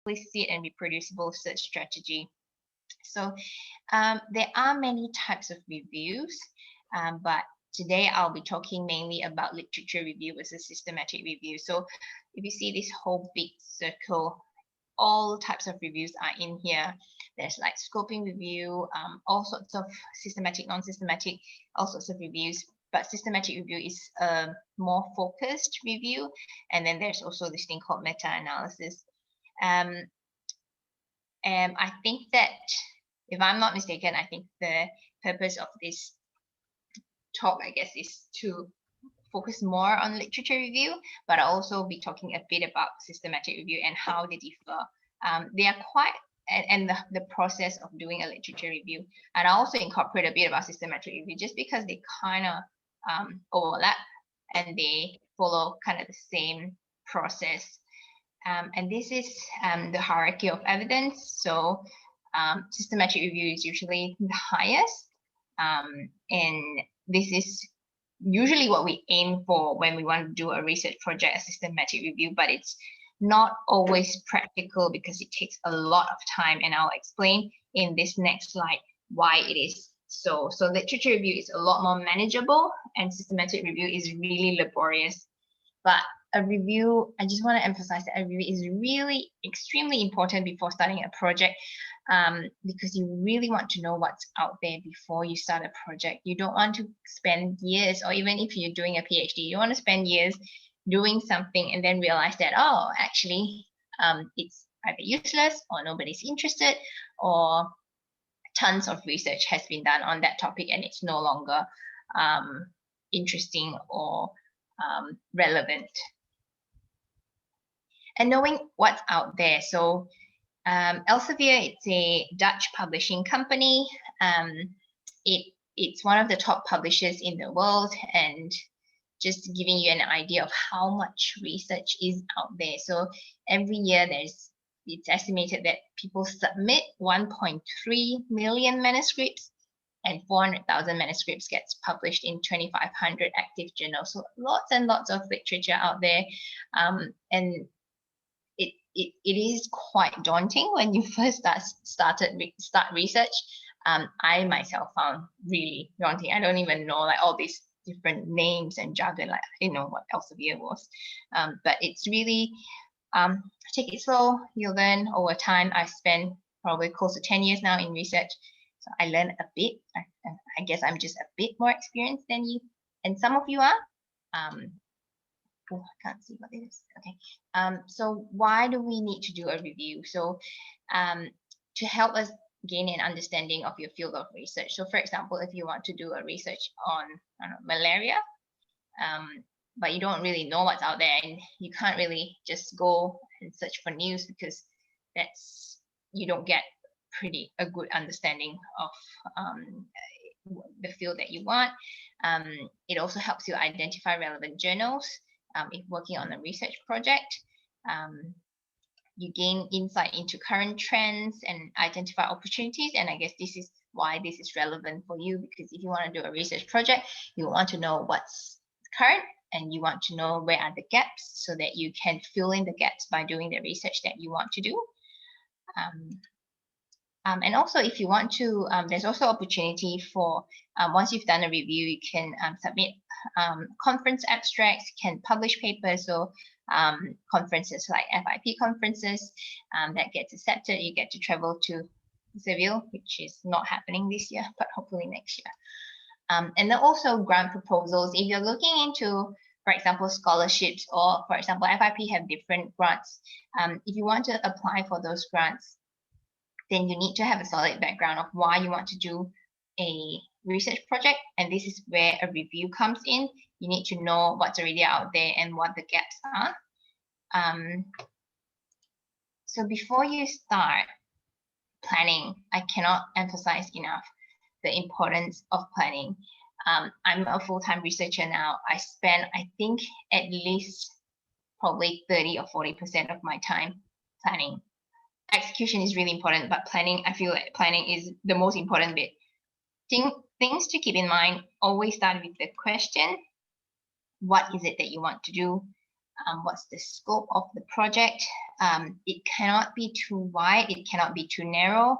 explicit and reproducible search strategy. So there are many types of reviews, but today I'll be talking mainly about literature review versus systematic review. So if you see this whole big circle, all types of reviews are in here. There's like scoping review, all sorts of systematic, non-systematic, all sorts of reviews. But systematic review is a more focused review. And then there's also this thing called meta-analysis. And I think that, if I'm not mistaken, I think the purpose of this talk, I guess, is to focus more on literature review, but I'll also be talking a bit about systematic review and how they differ. They are quite, and the process of doing a literature review. And I also incorporate a bit about systematic review just because they kind of overlap and they follow kind of the same process. And this is the hierarchy of evidence. So systematic review is usually the highest. And this is usually what we aim for when we want to do a research project, a systematic review, but it's not always practical because it takes a lot of time. And I'll explain in this next slide why it is so. So literature review is a lot more manageable and systematic review is really laborious. But a review, I just want to emphasize that a review is really extremely important before starting a project, because you really want to know what's out there before you start a project. You don't want to spend years, or even if you're doing a PhD, you want to spend years doing something and then realize that, oh, actually, it's either useless or nobody's interested, or tons of research has been done on that topic and it's no longer interesting or relevant. And knowing what's out there. So Elsevier, it's a Dutch publishing company. It's one of the top publishers in the world, and just giving you an idea of how much research is out there. So every year it's estimated that people submit 1.3 million manuscripts, and 400,000 manuscripts gets published in 2,500 active journals. So lots and lots of literature out there. And it is quite daunting when you first start research. I myself found really daunting. I don't even know like all these different names and jargon, like I didn't know what Elsevier was. But it's really, take it slow, you learn over time. I've spent probably close to 10 years now in research. So I learned a bit. I guess I'm just a bit more experienced than you, and some of you are. Oh, I can't see what it is. Okay. So why do we need to do a review? So to help us gain an understanding of your field of research. So for example, if you want to do a research on, I don't know, malaria, but you don't really know what's out there, and you can't really just go and search for news because you don't get a good understanding of the field that you want. It also helps you identify relevant journals if working on a research project. You gain insight into current trends and identify opportunities. And I guess this is why this is relevant for you, because if you want to do a research project, you want to know what's current and you want to know where are the gaps so that you can fill in the gaps by doing the research that you want to do. And also, if you want to, there's also opportunity for, once you've done a review, you can submit conference abstracts, can publish papers. So conferences like FIP conferences that gets accepted, you get to travel to Seville, which is not happening this year, but hopefully next year. And then also grant proposals. If you're looking into, for example, scholarships, or for example, FIP have different grants. If you want to apply for those grants, then you need to have a solid background of why you want to do a research project. And this is where a review comes in. You need to know what's already out there and what the gaps are. So before you start planning, I cannot emphasize enough the importance of planning. I'm a full-time researcher now. I spend, I think, at least probably 30 or 40% of my time planning. Execution is really important, but planning, I feel like planning is the most important bit. Things to keep in mind, always start with the question, what is it that you want to do? What's the scope of the project? it cannot be too wide, it cannot be too narrow.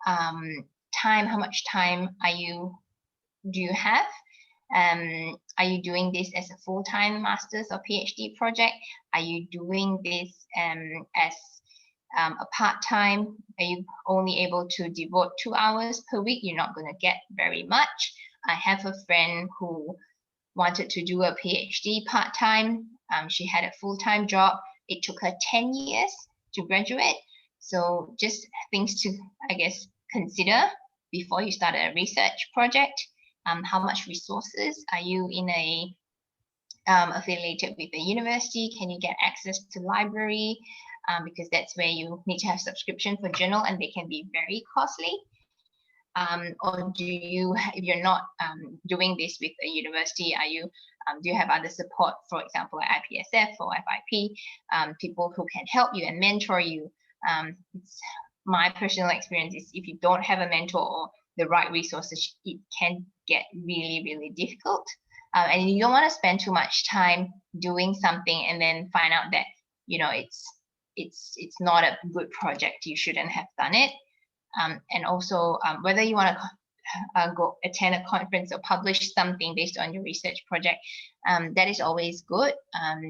How much time do you have? Are you doing this as a full-time master's or PhD project? Are you doing this as a part-time? Are you only able to devote 2 hours per week? You're not going to get very much. I have a friend who wanted to do a PhD part-time. She had a full-time job. It took her 10 years to graduate. So just things to, I guess, consider before you start a research project. How much resources are you in a affiliated with a university? Can you get access to library? Because that's where you need to have subscription for journal, and they can be very costly. Or do you, if you're not doing this with a university, do you have other support, for example, like IPSF or FIP, people who can help you and mentor you? My personal experience is if you don't have a mentor or the right resources, it can get really, really difficult. And you don't want to spend too much time doing something and then find out that, you know, it's not a good project. You shouldn't have done it. And also whether you want to go attend a conference or publish something based on your research project, that is always good.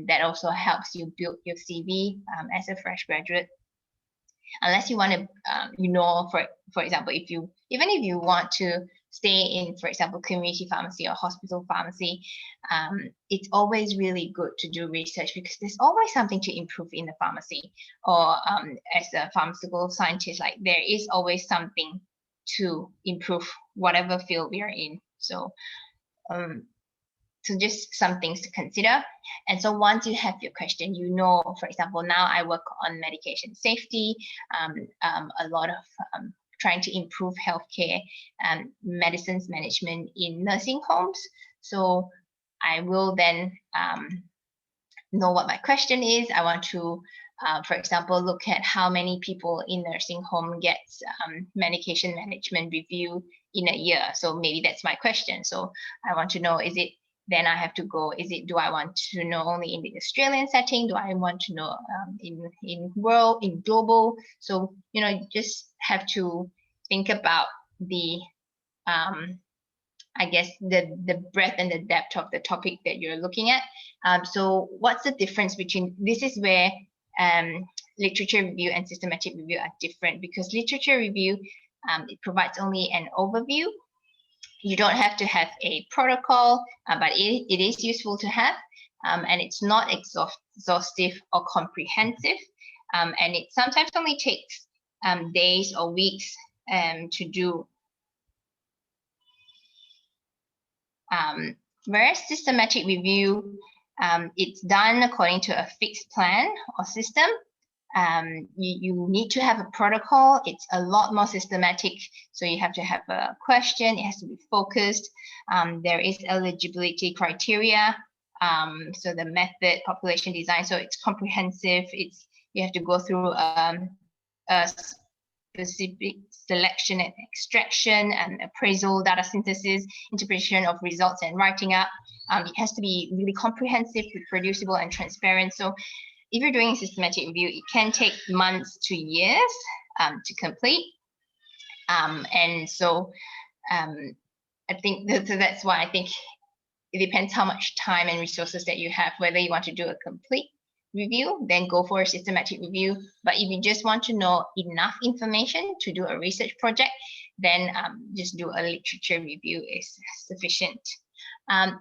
That also helps you build your CV as a fresh graduate. Unless you want to, you know, for example, even if you want to stay in, for example, community pharmacy or hospital pharmacy, it's always really good to do research because there's always something to improve in the pharmacy. Or as a pharmaceutical scientist, like there is always something to improve whatever field we are in. So just some things to consider. And so once you have your question, you know, for example, now I work on medication safety, a lot of trying to improve healthcare and medicines management in nursing homes. So I will then know what my question is. I want to, for example, look at how many people in nursing home gets medication management review in a year. So maybe that's my question. So I want to know, then I have to go, do I want to know only in the Australian setting? Do I want to know in global? So, you know, you just have to think about the, I guess, the breadth and the depth of the topic that you're looking at. So what's the difference between, this is where literature review and systematic review are different, because literature review, it provides only an overview. You don't have to have a protocol, but it is useful to have, and it's not exhaustive or comprehensive, and it sometimes only takes days or weeks to do. Whereas systematic review, it's done according to a fixed plan or system. You need to have a protocol. It's a lot more systematic. So you have to have a question. It has to be focused. There is eligibility criteria. So the method, population design. So it's comprehensive. You have to go through a specific selection and extraction and appraisal, data synthesis, interpretation of results, and writing up. It has to be really comprehensive, reproducible, and transparent. So if you're doing a systematic review, it can take months to years to complete. And so I think that's why I think it depends how much time and resources that you have, whether you want to do a complete review, then go for a systematic review. But if you just want to know enough information to do a research project, then just do a literature review is sufficient.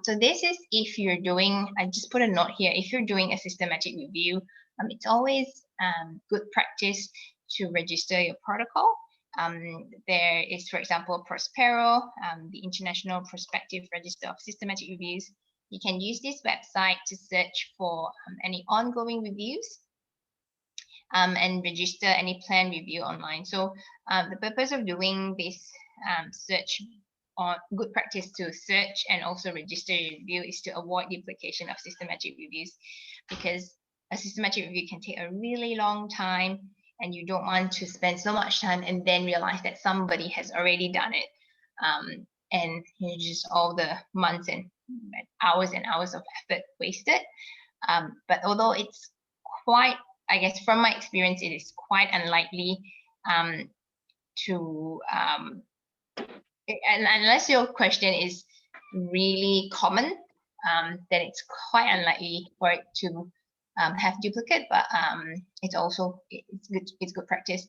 So this is if you're doing, I just put a note here, if you're doing a systematic review, it's always good practice to register your protocol. There is, for example, Prospero, the International Prospective Register of Systematic Reviews. You can use this website to search for any ongoing reviews and register any planned review online. So the purpose of doing this search, or good practice to search and also register your review, is to avoid duplication of systematic reviews, because a systematic review can take a really long time, and you don't want to spend so much time and then realize that somebody has already done it, and just all the months and hours of effort wasted. But although it's quite I guess from my experience, it is quite unlikely and unless your question is really common, then it's quite unlikely for it to have duplicate, but it's good practice.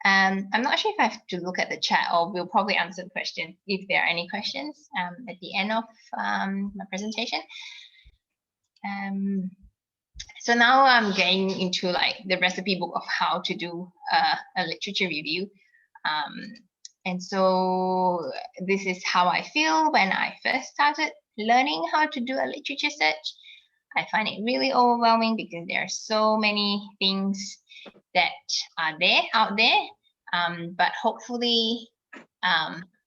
I'm not sure if I have to look at the chat, or we'll probably answer the question if there are any questions at the end of my presentation. So now I'm getting into like the recipe book of how to do a literature review. And so this is how I feel when I first started learning how to do a literature search. I find it really overwhelming because there are so many things that are out there. But hopefully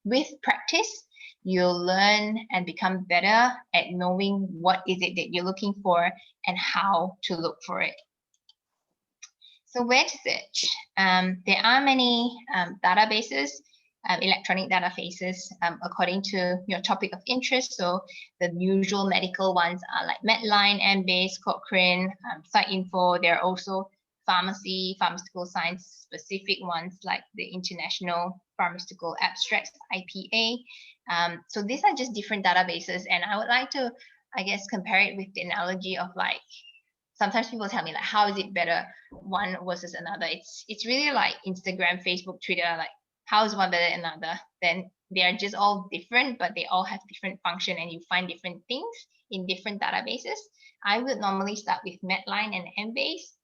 with practice, you'll learn and become better at knowing what is it that you're looking for and how to look for it. So where to search? There are many databases, electronic databases, according to your topic of interest. So the usual medical ones are like Medline, Embase, Cochrane, SiteInfo. There are also pharmaceutical science specific ones like the International Pharmaceutical Abstracts, IPA. So these are just different databases, and I would like to, I guess, compare it with the analogy of like, sometimes people tell me like, how is it better one versus another? It's really like Instagram, Facebook, Twitter, like how is one better than another? Then they are just all different, but they all have different function, and you find different things in different databases. I would normally start with Medline and Embase.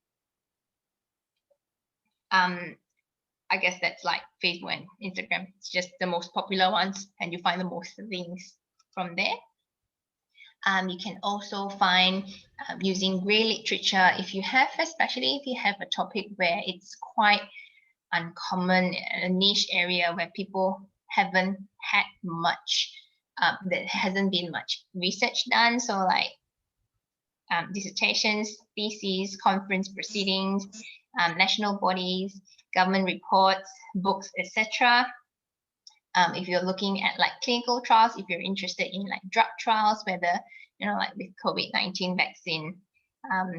I guess that's like Facebook and Instagram. It's just the most popular ones, and you find the most things from there. You can also find using grey literature especially if you have a topic where it's quite uncommon, a niche area where people haven't had much, that hasn't been much research done. So like dissertations, theses, conference proceedings, national bodies, government reports, books, etc. If you're looking at like clinical trials, if you're interested in like drug trials, whether, like with COVID-19 vaccine,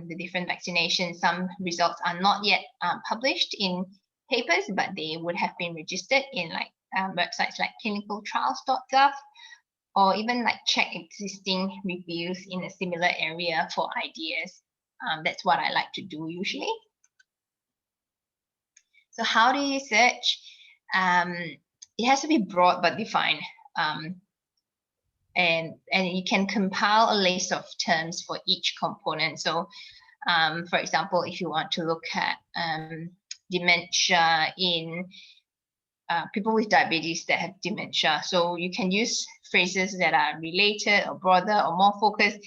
the different vaccinations, some results are not yet published in papers, but they would have been registered in like websites like clinicaltrials.gov, or even like check existing reviews in a similar area for ideas. That's what I like to do usually. So how do you search? It has to be broad but defined. And you can compile a list of terms for each component. So for example, if you want to look at dementia in people with diabetes that have dementia, so you can use phrases that are related or broader or more focused.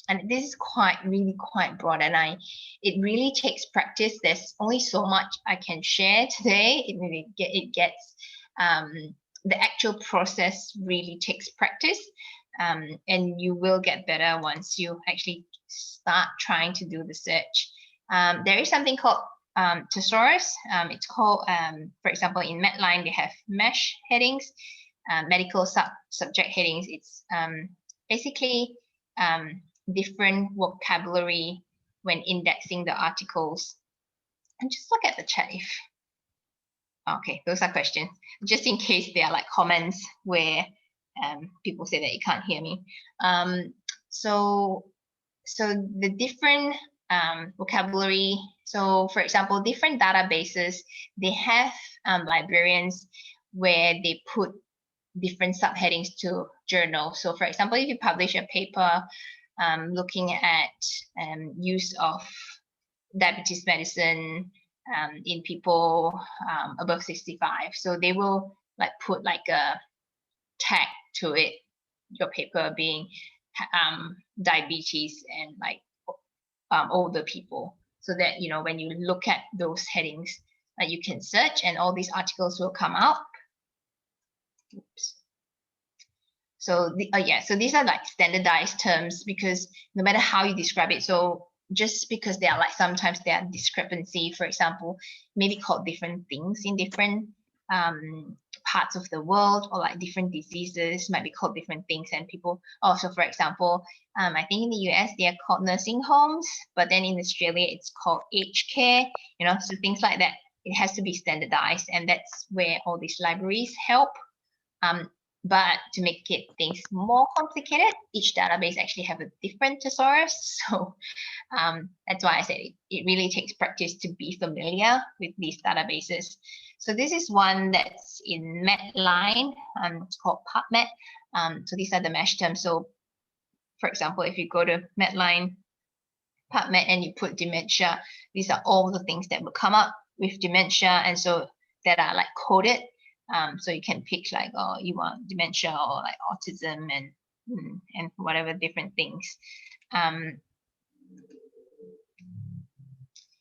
And this is really quite broad, and it really takes practice. There's only so much I can share today. It gets the actual process really takes practice, and you will get better once you actually start trying to do the search. There is something called thesaurus. It's called, for example, in Medline, they have MESH headings, medical subject headings. It's basically different vocabulary when indexing the articles. And just look at the chat if, okay, those are questions, just in case there are like comments where people say that you can't hear me. So the different vocabulary. So for example, different databases, they have librarians where they put different subheadings to journal. So for example, if you publish a paper looking at use of diabetes medicine in people above 65, so they will like put like a tag to it, your paper being diabetes and like older people, so that when you look at those headings, you can search and all these articles will come out. Oops. So so these are like standardized terms, because no matter how you describe it, so just because they are like, sometimes there are discrepancy, for example, maybe called different things in different parts of the world, or like different diseases might be called different things. And people also, for example, I think in the US they are called nursing homes, but then in Australia it's called aged care, you know, so things like that. It has to be standardized, and that's where all these libraries help. But to make things more complicated, each database actually have a different thesaurus. So that's why I said it really takes practice to be familiar with these databases. So this is one that's in Medline. It's called PubMed. So these are the MeSH terms. So for example, if you go to Medline, PubMed, and you put dementia, these are all the things that will come up with dementia, and so that are like coded. So you can pick like, oh, you want dementia or like autism and whatever different things.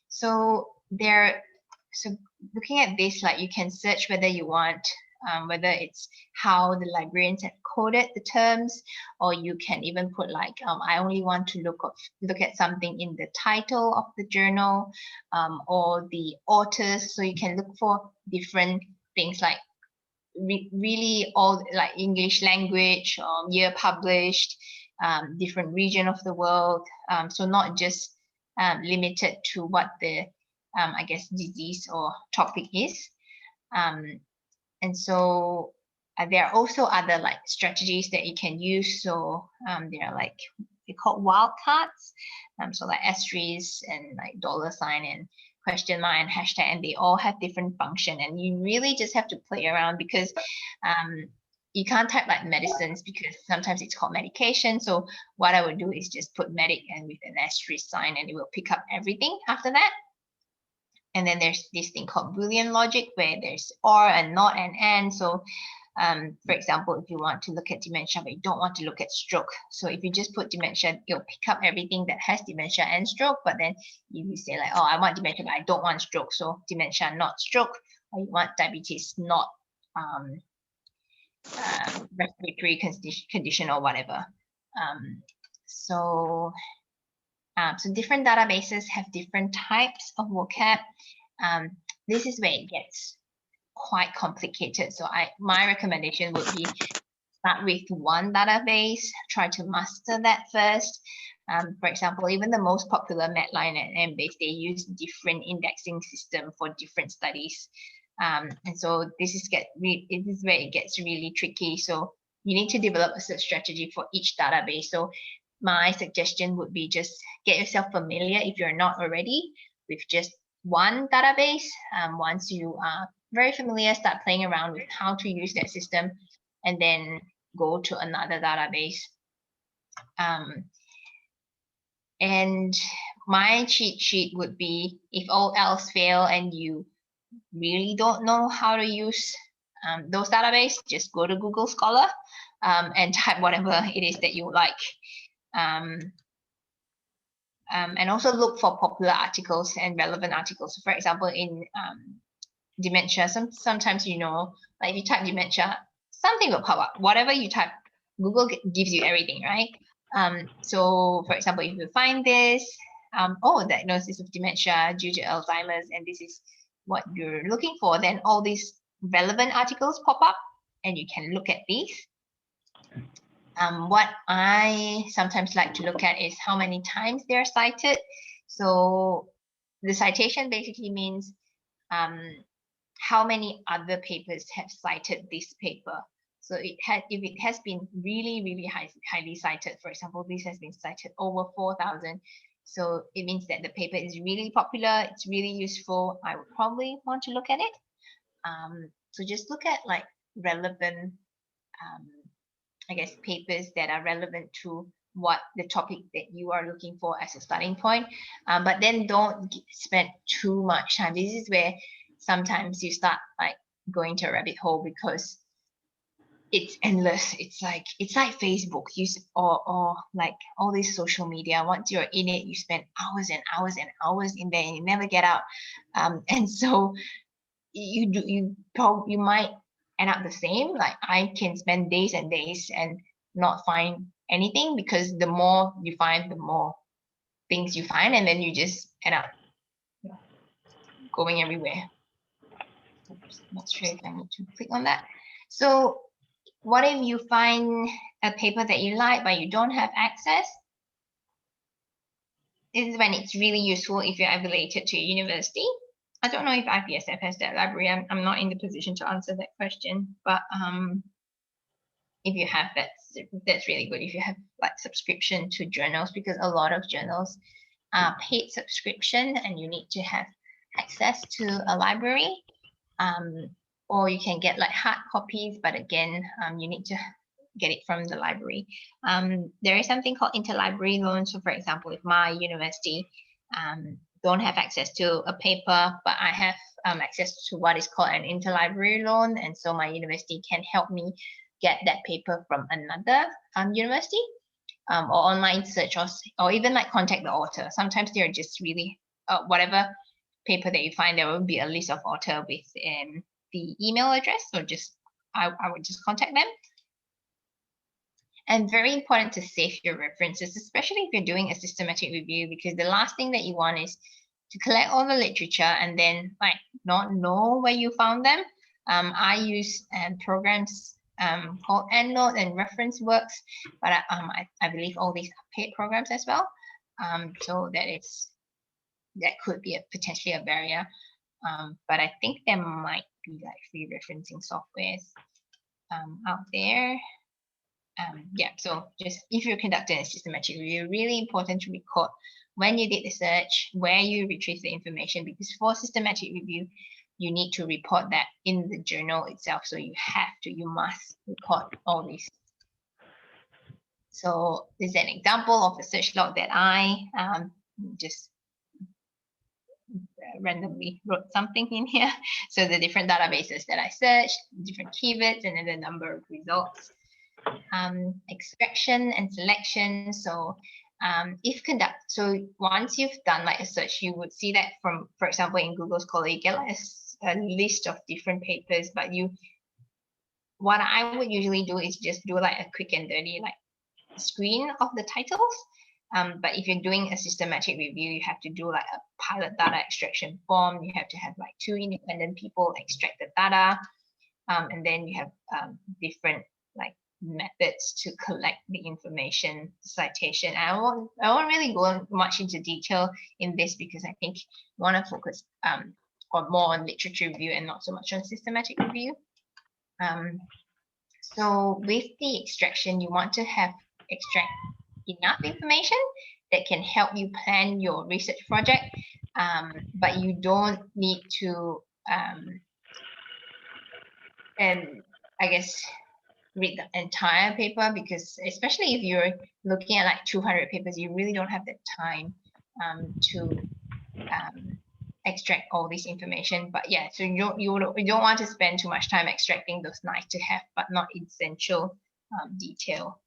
So looking at this, like you can search whether you want, whether it's how the librarians have coded the terms, or you can even put like, I only want to look at something in the title of the journal, or the authors. So you can look for different things like really all like English language, year published, different region of the world. So not just limited to what the I guess disease or topic is. And so there are also other like strategies that you can use. So there are like, they're called wildcards. So like asterisks and like $sign and question mark and hashtag, and they all have different function, and you really just have to play around, because you can't type like medicines, because sometimes it's called medication. So what I would do is just put medic and with an asterisk sign, and it will pick up everything after that. And then there's this thing called Boolean logic, where there's or and not and. So for example, if you want to look at dementia, but you don't want to look at stroke. So if you just put dementia, it'll pick up everything that has dementia and stroke. But then if you say like, oh, I want dementia, but I don't want stroke. So dementia, not stroke. Or you want diabetes, not respiratory condition or whatever. So different databases have different types of vocab. This is where it gets quite complicated. So my recommendation would be start with one database, try to master that first. For example, even the most popular Medline and Embase, they use different indexing system for different studies. And so this is where it gets really tricky. So you need to develop a search strategy for each database. So my suggestion would be just get yourself familiar, if you're not already, with just one database. Once you are very familiar, start playing around with how to use that system, and then go to another database. And my cheat sheet would be, if all else fail and you really don't know how to use those databases, just go to Google Scholar and type whatever it is that you like. And also look for popular articles and relevant articles. For example, in dementia, sometimes, you know, like if you type dementia, something will pop up. Whatever you type, Google gives you everything, right? So for example, if you find this, diagnosis of dementia due to Alzheimer's, and this is what you're looking for, then all these relevant articles pop up, and you can look at these. What I sometimes like to look at is how many times they're cited. So the citation basically means how many other papers have cited this paper. So if it has been really highly cited, for example, this has been cited over 4,000. So it means that the paper is really popular, it's really useful. I would probably want to look at it. So just look at like relevant, I guess, papers that are relevant to what the topic that you are looking for as a starting point. But then don't spend too much time. This is where sometimes you start like going to a rabbit hole, because it's endless. It's like Facebook, or like all this social media. Once you're in it, you spend hours and hours and hours in there, and you never get out. And so you might end up the same. Like I can spend days and days and not find anything, because the more you find, the more things you find, and then you just end up going everywhere. Oops, not sure if I need to click on that. So what if you find a paper that you like, but you don't have access? This is when it's really useful if you're affiliated to a university. I don't know if IPSF has that library. I'm not in the position to answer that question, but if you have, that's really good. If you have like subscription to journals, because a lot of journals are paid subscription and you need to have access to a library, or you can get like hard copies, but again, you need to get it from the library. There is something called interlibrary loan. So for example, if my university don't have access to a paper, but I have access to what is called an interlibrary loan, and so my university can help me get that paper from another university, or online search, or even like contact the author. Sometimes they're just really whatever paper that you find, there will be a list of author with the email address, so just I would just contact them. And very important to save your references, especially if you're doing a systematic review, because the last thing that you want is to collect all the literature and then like not know where you found them. I use programs called EndNote and ReferenceWorks, but I believe all these are paid programs as well. So that could be potentially a barrier. But I think there might be like free referencing softwares out there. Yeah, so just if you're conducting a systematic review, really important to record when you did the search, where you retrieve the information, because for systematic review, you need to report that in the journal itself. So you must record all these. So this is an example of a search log that I just randomly wrote something in here. So the different databases that I searched, different keywords, and then the number of results. Extraction and selection. So so once you've done like a search, you would see that from, for example, in Google Scholar, you get like a list of different papers, but what I would usually do is just do like a quick and dirty like screen of the titles. But if you're doing a systematic review, you have to do like a pilot data extraction form. You have to have like 2 independent people extract the data. And then you have different like methods to collect the information, citation. I won't really go much into detail in this because I think we want to focus more on literature review and not so much on systematic review. So with the extraction, you want to extract enough information that can help you plan your research project, but you don't need to I guess read the entire paper, because especially if you're looking at like 200 papers, you really don't have the time to extract all this information. But yeah, so you don't want to spend too much time extracting those nice to have but not essential detail.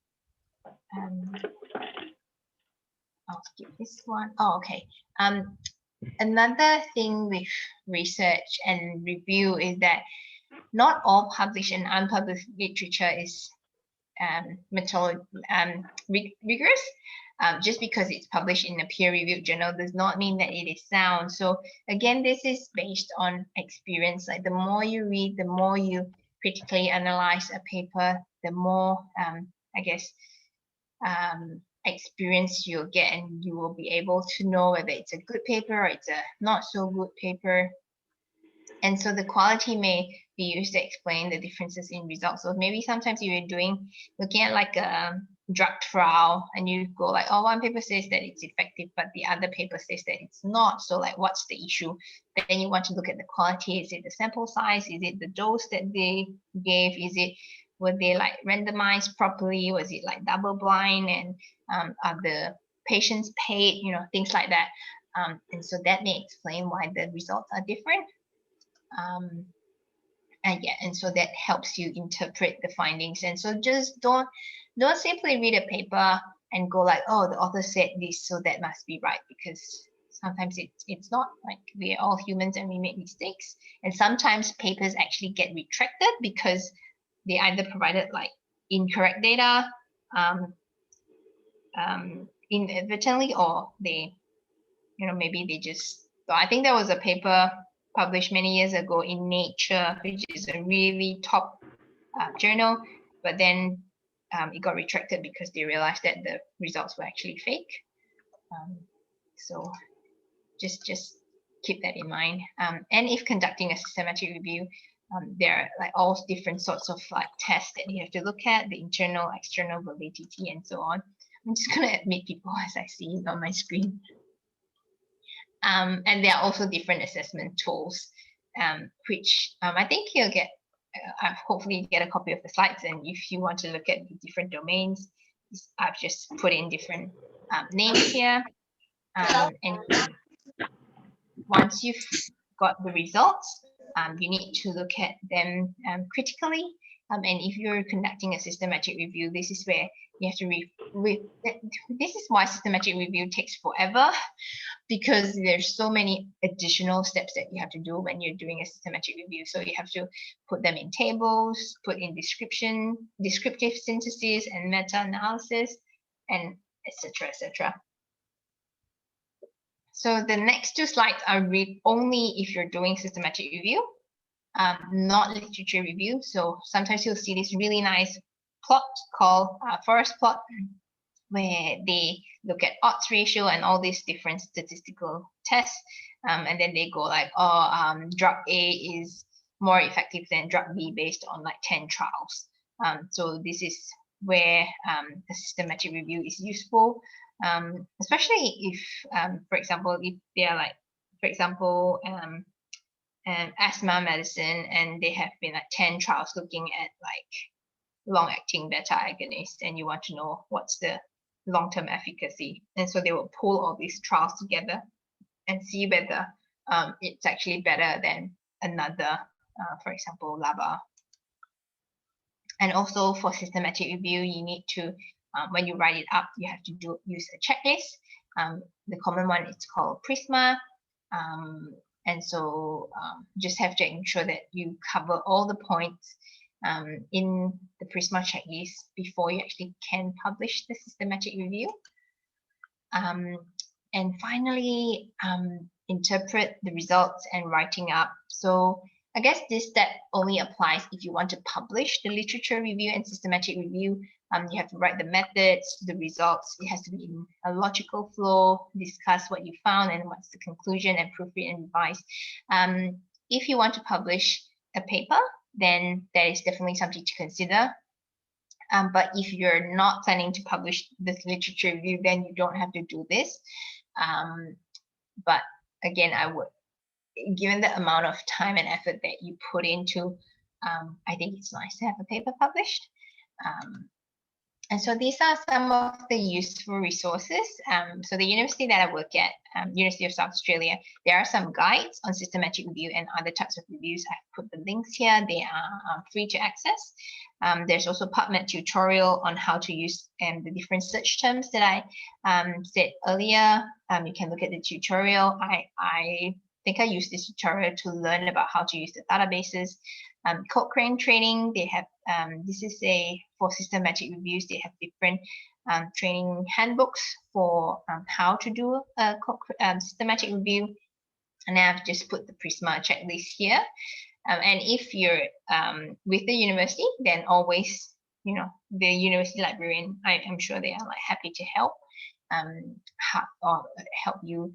I'll skip this one. Oh, okay. Another thing with research and review is that not all published and unpublished literature is rigorous. Just because it's published in a peer-reviewed journal does not mean that it is sound. So again, this is based on experience. Like the more you read, the more you critically analyze a paper, the more I guess experience you'll get, and you will be able to know whether it's a good paper or it's a not so good paper. And so the quality may be used to explain the differences in results. So maybe sometimes you're looking at like a drug trial and you go like, oh, one paper says that it's effective, but the other paper says that it's not. So like, what's the issue? Then you want to look at the quality. Is it the sample size? Is it the dose that they gave? Were they like randomized properly? Was it like double blind? And are the patients paid? Things like that. And so that may explain why the results are different. And so that helps you interpret the findings. And so just don't simply read a paper and go like, oh, the author said this, so that must be right, because sometimes it's not. Like, we're all humans and we make mistakes. And sometimes papers actually get retracted because they either provided like incorrect data inadvertently, or they, maybe they just. So I think there was a paper published many years ago in Nature, which is a really top journal, but then it got retracted because they realized that the results were actually fake. So just keep that in mind. And if conducting a systematic review, there are like all different sorts of like tests that you have to look at, the internal, external validity, and so on. I'm just going to admit people as I see it on my screen. And there are also different assessment tools, which I think you'll get, hopefully get a copy of the slides. And if you want to look at the different domains, I've just put in different names here. And once you've got the results, you need to look at them critically. And if you're conducting a systematic review, this is where you have to this is why systematic review takes forever, because there's so many additional steps that you have to do when you're doing a systematic review. So you have to put them in tables, put in descriptive synthesis and meta-analysis, and etc., etc. So the next two slides are only if you're doing systematic review, not literature review. So sometimes you'll see this really nice plot called forest plot, where they look at odds ratio and all these different statistical tests. And then they go like, oh, drug A is more effective than drug B based on like 10 trials. So this is where a systematic review is useful. Especially if, for example, if they are like, for example, asthma medicine, and they have been like 10 trials looking at like long-acting beta agonists, and you want to know what's the long-term efficacy. And so they will pull all these trials together and see whether it's actually better than another, for example, LABA. And also for systematic review, you need to, when you write it up, you have to use a checklist. The common one is called Prisma. And so just have to ensure that you cover all the points in the Prisma checklist before you actually can publish the systematic review. And finally, interpret the results and writing up. So I guess this step only applies if you want to publish the literature review and systematic review. You have to write the methods, the results. It has to be in a logical flow, discuss what you found and what's the conclusion, and proofread and revise. If you want to publish a paper, then that is definitely something to consider. But if you're not planning to publish this literature review, then you don't have to do this. But again, I would, given the amount of time and effort that you put into, I think it's nice to have a paper published. And so these are some of the useful resources. So the university that I work at, University of South Australia, there are some guides on systematic review and other types of reviews. I've put the links here. They are free to access. There's also PubMed tutorial on how to use the different search terms that I said earlier. You can look at the tutorial. I think I used this tutorial to learn about how to use the databases. Cochrane training, they have, this is for systematic reviews, they have different training handbooks for how to do a systematic review. And I've just put the Prisma checklist here. And if you're with the university, then always, you know, the university librarian, I'm sure they are like happy to help, help you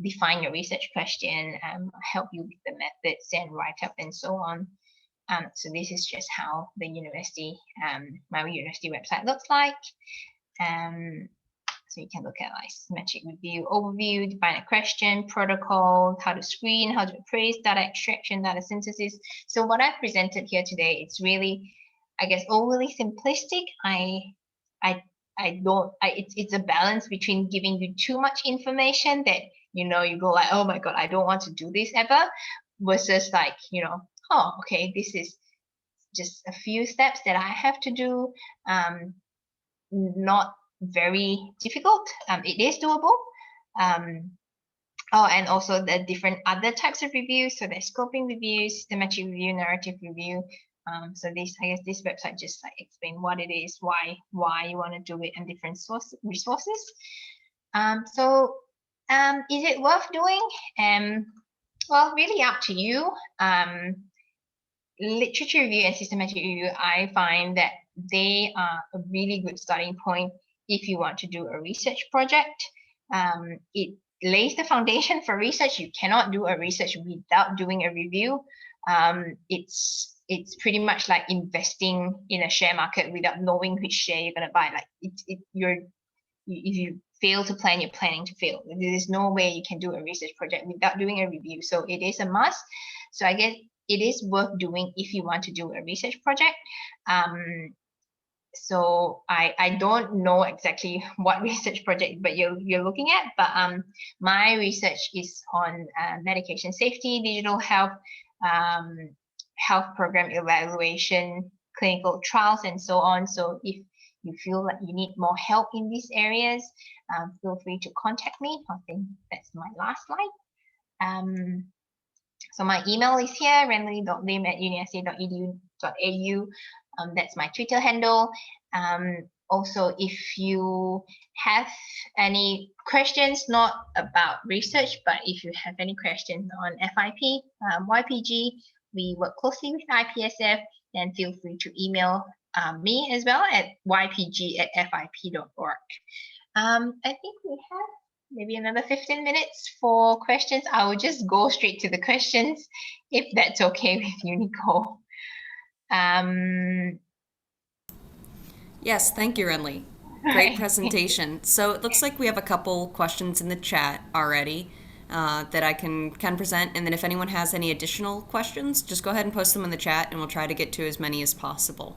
define your research question, help you with the methods and write up and so on. So this is just how the university, my university website looks like. So you can look at like systematic review overview, define a question, protocol, how to screen, how to appraise, data extraction, data synthesis. So what I've presented here today, it's really, I guess, overly simplistic. It's a balance between giving you too much information that, you know, you go like, oh my God, I don't want to do this ever, versus like, you know, oh, okay, this is just a few steps that I have to do. Not very difficult. It is doable. Oh, and also the different other types of reviews. So there's scoping review, systematic review, narrative review. So this, I guess this website just like explain what it is, why you want to do it, and different resources. Is it worth doing? Well, really up to you. Literature review and systematic review, I find that they are a really good starting point if you want to do a research project. It lays the foundation for research. You cannot do a research without doing a review. It's pretty much like investing in a share market without knowing which share you're going to buy. Like if you fail to plan, you're planning to fail. There's no way you can do a research project without doing a review. So it is a must. So I guess it is worth doing if you want to do a research project. So I don't know exactly what research project but you're looking at, but my research is on medication safety, digital health, health program evaluation, clinical trials, and so on. So if you feel like you need more help in these areas, feel free to contact me. I think that's my last slide. So my email is here, renly.lim@unisa.edu.au. That's my Twitter handle. Also, if you have any questions, not about research, but if you have any questions on FIP, YPG, we work closely with IPSF, then feel free to email me as well at ypg@fip.org. I think we have maybe another 15 minutes for questions. I will just go straight to the questions if that's okay with you, Nicole. Yes, thank you, Renly. Great presentation. So it looks like we have a couple questions in the chat already that I can kind of present. And then if anyone has any additional questions, just go ahead and post them in the chat and we'll try to get to as many as possible.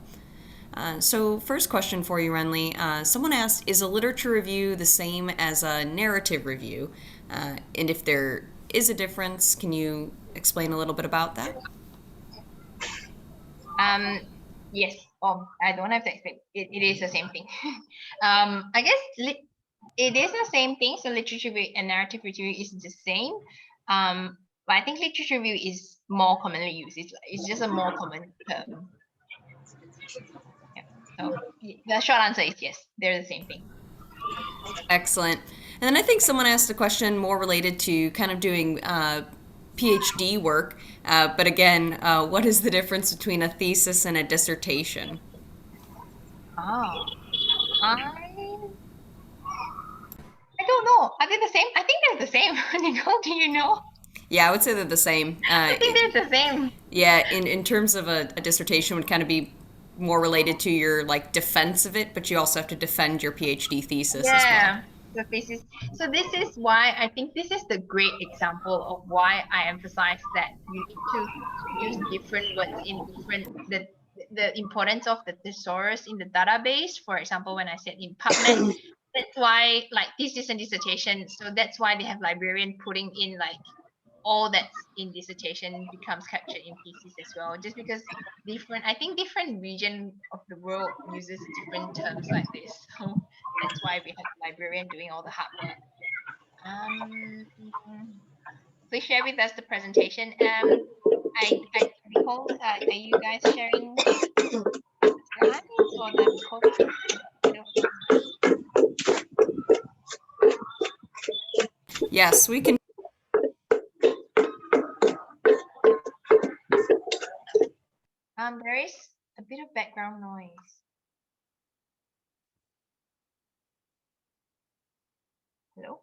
So first question for you, Renly. Someone asked, is a literature review the same as a narrative review? And if there is a difference, can you explain a little bit about that? Yes. I don't have to explain. It is the same thing. I guess it is the same thing. So literature review and narrative review is the same. But I think literature review is more commonly used. It's just a more common term. Yeah. So the short answer is yes, they're the same thing. Excellent. And then I think someone asked a question more related to kind of doing PhD work. But again, what is the difference between a thesis and a dissertation? Oh, I don't know. Are they the same? I think they're the same. Nicole, do you know? Yeah, I would say they're the same. I think they're the same. Yeah, in terms of a dissertation would kind of be more related to your like defense of it, but you also have to defend your PhD thesis as well. The thesis. So this is why I think this is the great example of why I emphasize that you need to use different words in different the importance of the thesaurus in the database. For example, when I said in PubMed, that's why like thesis and dissertation. So that's why they have librarian putting in like all that's in dissertation becomes captured in thesis as well, just because I think different region of the world uses different terms like this. So that's why we have the librarian doing all the hard work. Please share with us the presentation. Nicole, are you guys sharing slides or the recording? Yes, we can. There is a bit of background noise. Hello?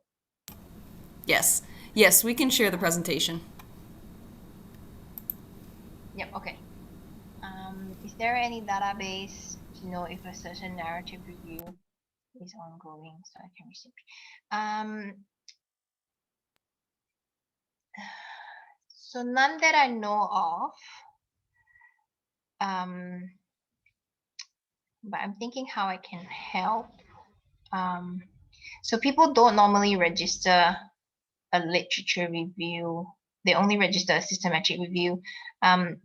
Yes. Yes, we can share the presentation. Yep, okay. Is there any database to know if a certain narrative review is ongoing so I can receive? So none that I know of. But I'm thinking how I can help. So people don't normally register a literature review. They only register a systematic review. I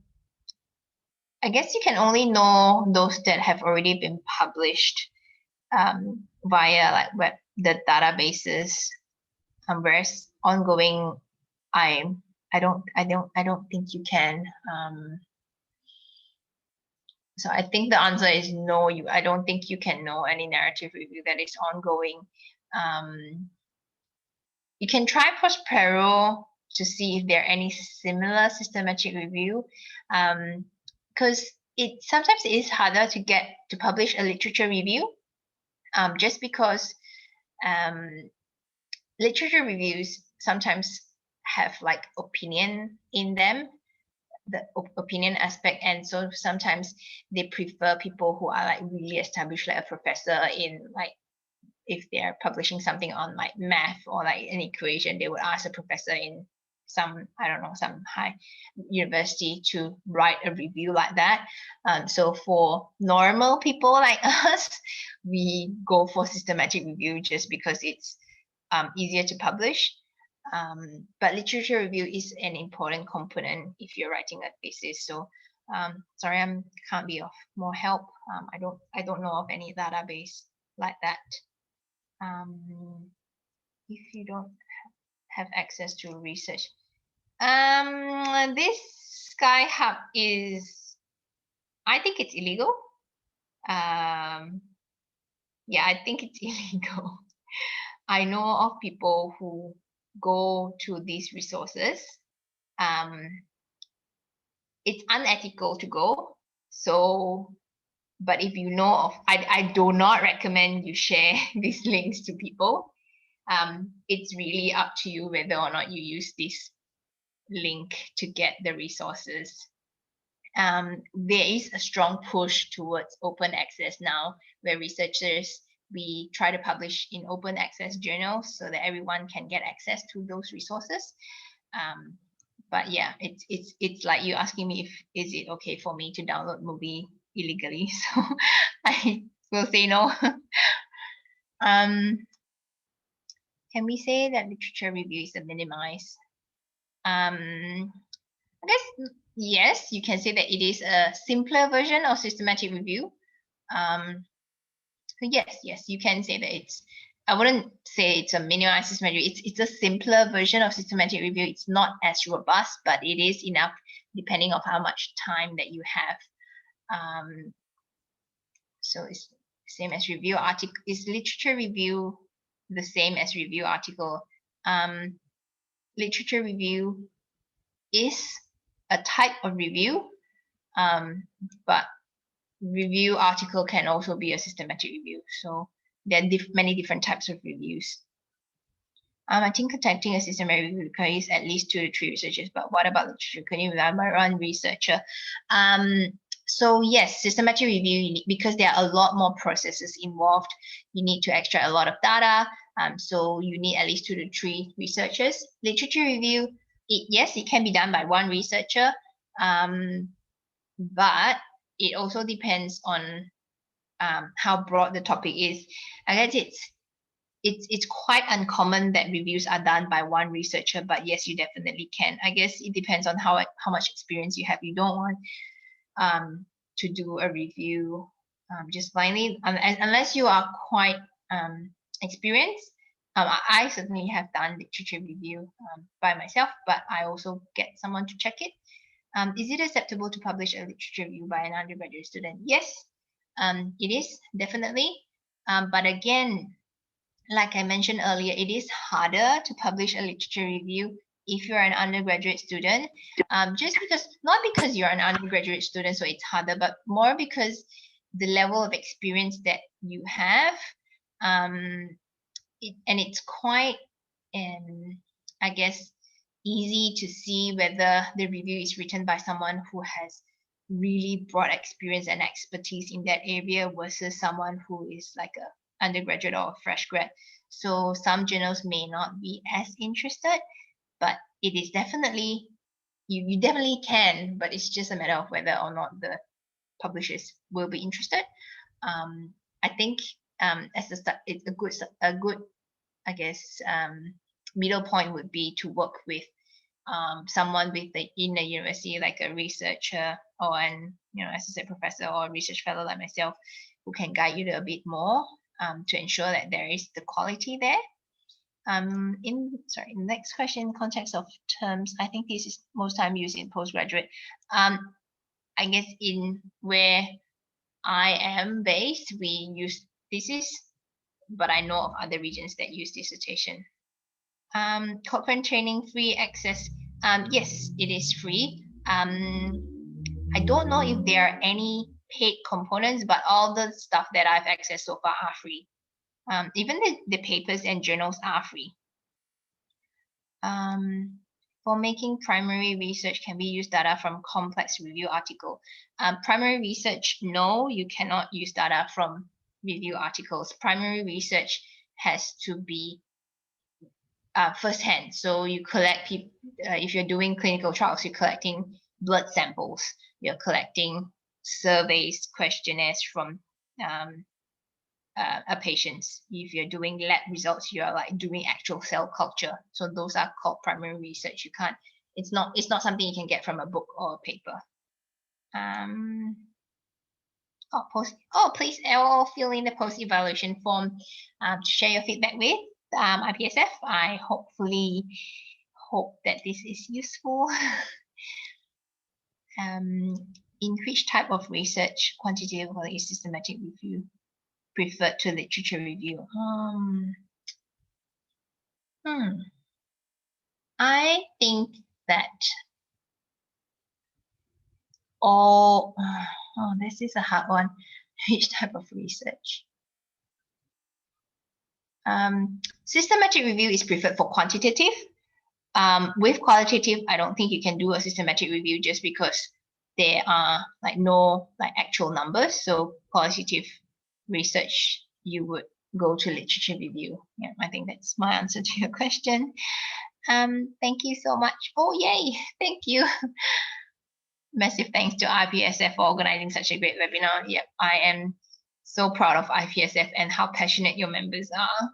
guess you can only know those that have already been published via like the databases. Whereas ongoing, I don't think you can. So I think the answer is no. I don't think you can know any narrative review that is ongoing. You can try Prospero to see if there are any similar systematic review, because it sometimes is harder to get to publish a literature review, just because literature reviews sometimes have like opinion in them, the opinion aspect, and so sometimes they prefer people who are like really established, like a professor in like, if they're publishing something on like math or like an equation, they would ask a professor in some, I don't know, some high university to write a review like that. So for normal people like us, we go for systematic review just because it's easier to publish. But literature review is an important component if you're writing a thesis. So sorry, I can't be of more help. I don't know of any database like that. If you don't have access to research, this Sky Hub is, I think it's illegal. Yeah, I think it's illegal. I know of people who go to these resources. It's unethical to go. So, but if you know of, I do not recommend you share these links to people. It's really up to you whether or not you use this link to get the resources. There is a strong push towards open access now, where researchers, we try to publish in open access journals so that everyone can get access to those resources. But yeah, it's like you asking me if is it okay for me to download movie illegally. So I will say no. Can we say that literature review is a minimized? I guess yes, you can say that it is a simpler version of systematic review. Yes, you can say that it's, I wouldn't say it's a minimized systematic review. It's a simpler version of systematic review. It's not as robust, but it is enough depending on how much time that you have. So it's same as review article. Is literature review the same as review article? Literature review is a type of review, but review article can also be a systematic review. So there are many different types of reviews. I think conducting a systematic review requires at least 2 to 3 researchers, but what about literature? Can you rely on one researcher? So yes, systematic review, because there are a lot more processes involved. You need to extract a lot of data. So you need at least 2 to 3 researchers. Literature review, yes, it can be done by one researcher, but it also depends on how broad the topic is. I guess it's quite uncommon that reviews are done by one researcher, but yes, you definitely can. I guess it depends on how much experience you have. You don't want to do a review just blindly, unless you are quite experienced. I certainly have done literature review by myself, but I also get someone to check it. Is it acceptable to publish a literature review by an undergraduate student? Yes, it is definitely. But again, like I mentioned earlier, it is harder to publish a literature review if you're an undergraduate student, just because, not because you're an undergraduate student, so it's harder, but more because the level of experience that you have, and it's quite, I guess, easy to see whether the review is written by someone who has really broad experience and expertise in that area versus someone who is like a undergraduate or a fresh grad. So some journals may not be as interested, but it is definitely, you definitely can, but it's just a matter of whether or not the publishers will be interested. I think as a start, it's a good I guess middle point would be to work with someone in a university, like a researcher or an associate professor or a research fellow like myself, who can guide you a bit more to ensure that there is the quality there. Next question, context of terms. I think this is most time used in postgraduate. I guess in where I am based, we use thesis, but I know of other regions that use dissertation. Cochrane training free access. Yes, it is free. I don't know if there are any paid components, but all the stuff that I've accessed so far are free. Even the papers and journals are free. For making primary research, can we use data from complex review article? Primary research, no, you cannot use data from review articles. Primary research has to be firsthand. So you collect if you're doing clinical trials, you're collecting blood samples, you're collecting surveys, questionnaires from a patients. If you're doing lab results, you're like doing actual cell culture. So those are called primary research. You can't. It's not something you can get from a book or a paper. Please all fill in the post evaluation form to share your feedback with IPSF. I hopefully hope that this is useful. In which type of research, quantitative or systematic review, preferred to literature review? I think that this is a hard one. Which type of research? Systematic review is preferred for quantitative. With qualitative, I don't think you can do a systematic review just because there are like no like actual numbers. So qualitative research, you would go to literature review. Yeah, I think that's my answer to your question. Thank you so much. Oh, yay. Thank you. Massive thanks to IPSF for organizing such a great webinar. Yep, I am so proud of IPSF and how passionate your members are.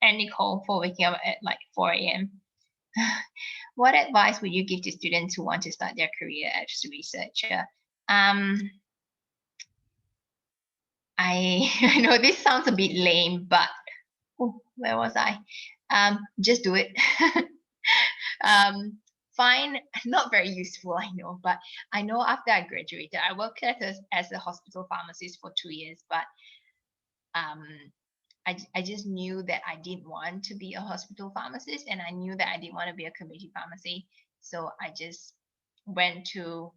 And Nicole for waking up at like 4 a.m. What advice would you give to students who want to start their career as a researcher? I know this sounds a bit lame, but where was I? Just do it. Fine, not very useful, I know, but I know after I graduated, I worked as a hospital pharmacist for 2 years, but I just knew that I didn't want to be a hospital pharmacist, and I knew that I didn't want to be a community pharmacy. So I just went to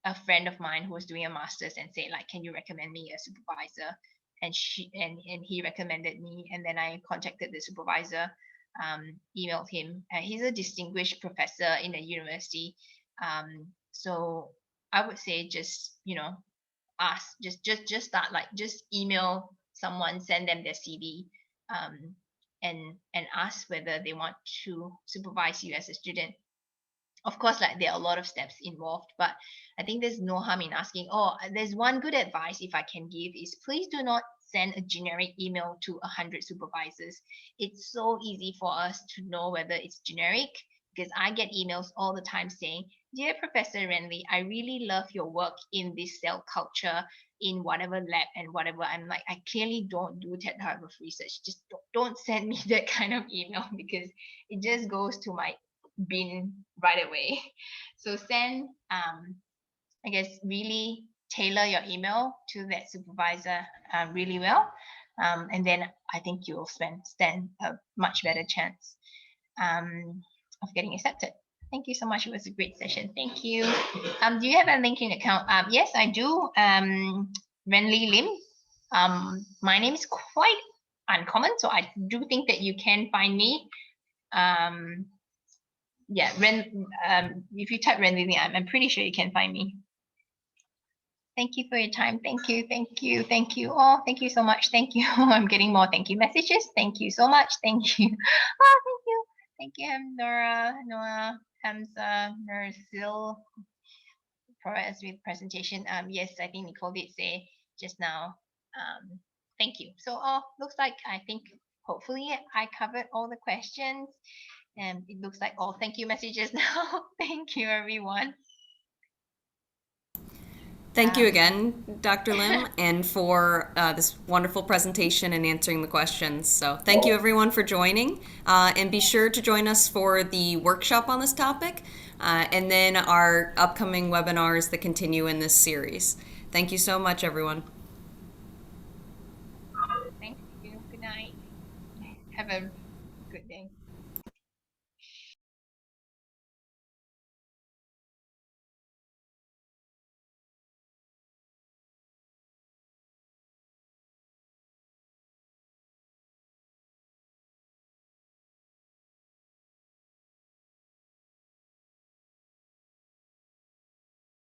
a friend of mine who was doing a master's and said, like, can you recommend me a supervisor? And he recommended me, and then I contacted the supervisor, emailed him. He's a distinguished professor in a university. So I would say just, ask, just start, like, just email someone, send them their CV, and ask whether they want to supervise you as a student. Of course, like, there are a lot of steps involved, but I think there's no harm in asking. There's one good advice if I can give is please do not send a generic email to 100 supervisors. It's so easy for us to know whether it's generic, because I get emails all the time saying, dear Professor Renly, I really love your work in this cell culture in whatever lab and whatever. I'm like, I clearly don't do that type of research. Just don't send me that kind of email, because it just goes to my bin right away. So send, I guess, really tailor your email to that supervisor really well. And then I think you will stand a much better chance of getting accepted. Thank you so much. It was a great session. Thank you. Do you have a LinkedIn account? Yes, I do. Renly Lim. My name is quite uncommon, so I do think that you can find me. Yeah, if you type Renly Lim, I'm pretty sure you can find me. Thank you for your time. Thank you. Oh, thank you so much. Thank you. I'm getting more thank you messages. Thank you so much. Thank you. Oh, thank you. Thank you, Noah, Hamza, Nurzil, for us with presentation. Yes, I think Nicole did say just now. Thank you. So, looks like I think hopefully I covered all the questions, and it looks like all thank you messages now. Thank you, everyone. Thank you again, Dr. Lim, and for this wonderful presentation and answering the questions. So thank you everyone for joining, and be sure to join us for the workshop on this topic, and then our upcoming webinars that continue in this series. Thank you so much, everyone. Thank you. Good night. Have a